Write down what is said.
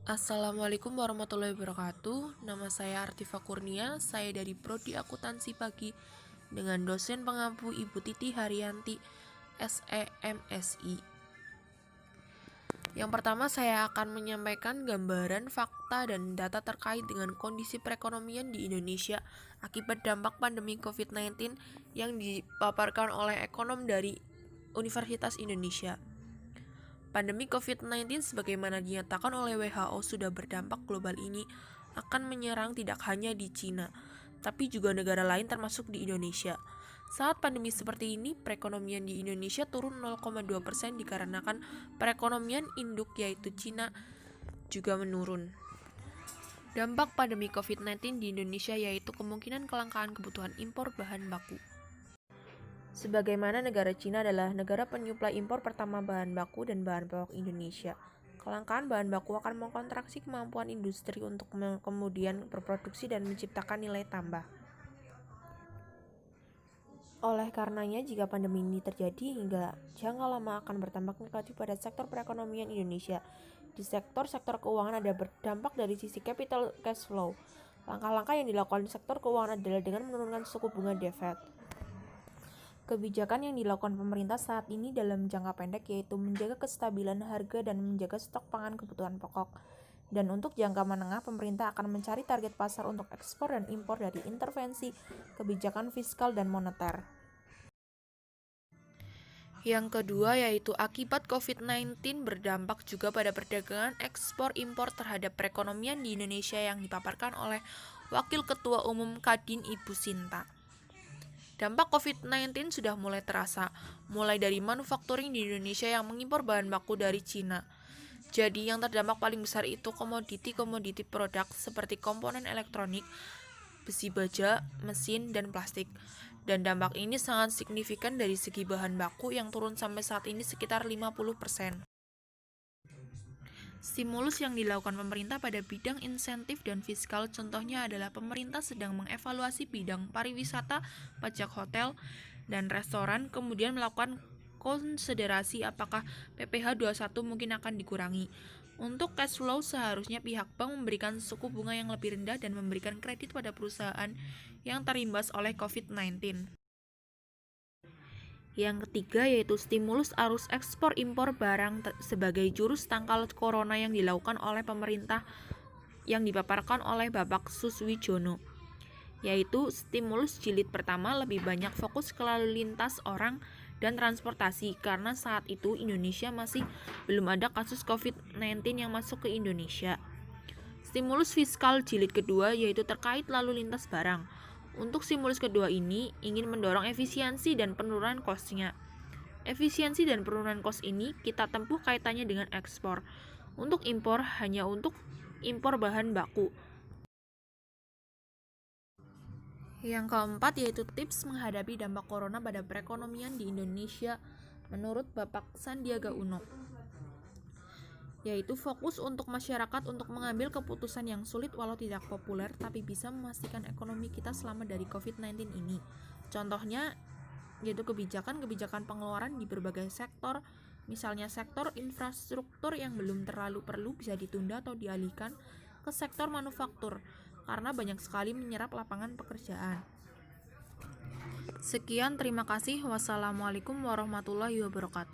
Assalamualaikum warahmatullahi wabarakatuh. Nama saya Artifa Kurnia, saya dari Prodi Akuntansi Pagi dengan dosen pengampu Ibu Titi Haryanti, SEMSI. Yang pertama saya akan menyampaikan gambaran fakta dan data terkait dengan kondisi perekonomian di Indonesia akibat dampak pandemi COVID-19 yang dipaparkan oleh ekonom dari Universitas Indonesia. Pandemi COVID-19 sebagaimana dinyatakan oleh WHO sudah berdampak global ini akan menyerang tidak hanya di Cina, tapi juga negara lain termasuk di Indonesia. Saat pandemi seperti ini, perekonomian di Indonesia turun 0,2% dikarenakan perekonomian induk yaitu Cina juga menurun. Dampak pandemi COVID-19 di Indonesia yaitu kemungkinan kelangkaan kebutuhan impor bahan baku. Sebagaimana negara Cina adalah negara penyuplai impor pertama bahan baku dan bahan pokok Indonesia, kelangkaan bahan baku akan mengkontraksi kemampuan industri untuk kemudian berproduksi dan menciptakan nilai tambah. Oleh karenanya, jika pandemi ini terjadi hingga jangka lama akan berdampak negatif pada sektor perekonomian Indonesia. Di sektor-sektor keuangan ada berdampak dari sisi capital cash flow. Langkah-langkah yang dilakukan sektor keuangan adalah dengan menurunkan suku bunga The Fed. Kebijakan yang dilakukan pemerintah saat ini dalam jangka pendek yaitu menjaga kestabilan harga dan menjaga stok pangan kebutuhan pokok. Dan untuk jangka menengah, pemerintah akan mencari target pasar untuk ekspor dan impor dari intervensi kebijakan fiskal dan moneter. Yang kedua yaitu akibat COVID-19 berdampak juga pada perdagangan ekspor-impor terhadap perekonomian di Indonesia yang dipaparkan oleh Wakil Ketua Umum Kadin Ibu Sinta. Dampak COVID-19 sudah mulai terasa, mulai dari manufacturing di Indonesia yang mengimpor bahan baku dari Cina. Jadi yang terdampak paling besar itu komoditi-komoditi produk seperti komponen elektronik, besi baja, mesin, dan plastik. Dan dampak ini sangat signifikan dari segi bahan baku yang turun sampai saat ini sekitar 50%. Stimulus yang dilakukan pemerintah pada bidang insentif dan fiskal contohnya adalah pemerintah sedang mengevaluasi bidang pariwisata, pajak hotel, dan restoran, kemudian melakukan konsiderasi apakah PPh 21 mungkin akan dikurangi. Untuk cash flow, seharusnya pihak bank memberikan suku bunga yang lebih rendah dan memberikan kredit pada perusahaan yang terimbas oleh COVID-19. Yang ketiga yaitu stimulus arus ekspor impor barang sebagai jurus tangkal corona yang dilakukan oleh pemerintah yang dipaparkan oleh Bapak Suswijono, yaitu stimulus jilid pertama lebih banyak fokus ke lalu lintas orang dan transportasi karena saat itu Indonesia masih belum ada kasus COVID-19 yang masuk ke Indonesia. Stimulus fiskal jilid kedua yaitu terkait lalu lintas barang. Untuk stimulus kedua ini ingin mendorong efisiensi dan penurunan kosnya. Efisiensi dan penurunan kos ini kita tempuh kaitannya dengan ekspor. Untuk impor hanya untuk impor bahan baku. Yang keempat yaitu tips menghadapi dampak corona pada perekonomian di Indonesia menurut Bapak Sandiaga Uno, yaitu fokus untuk masyarakat untuk mengambil keputusan yang sulit walau tidak populer tapi bisa memastikan ekonomi kita selama dari COVID-19 ini. Contohnya yaitu kebijakan-kebijakan pengeluaran di berbagai sektor, misalnya sektor infrastruktur yang belum terlalu perlu bisa ditunda atau dialihkan ke sektor manufaktur karena banyak sekali menyerap lapangan pekerjaan. Sekian, terima kasih. Wassalamualaikum warahmatullahi wabarakatuh.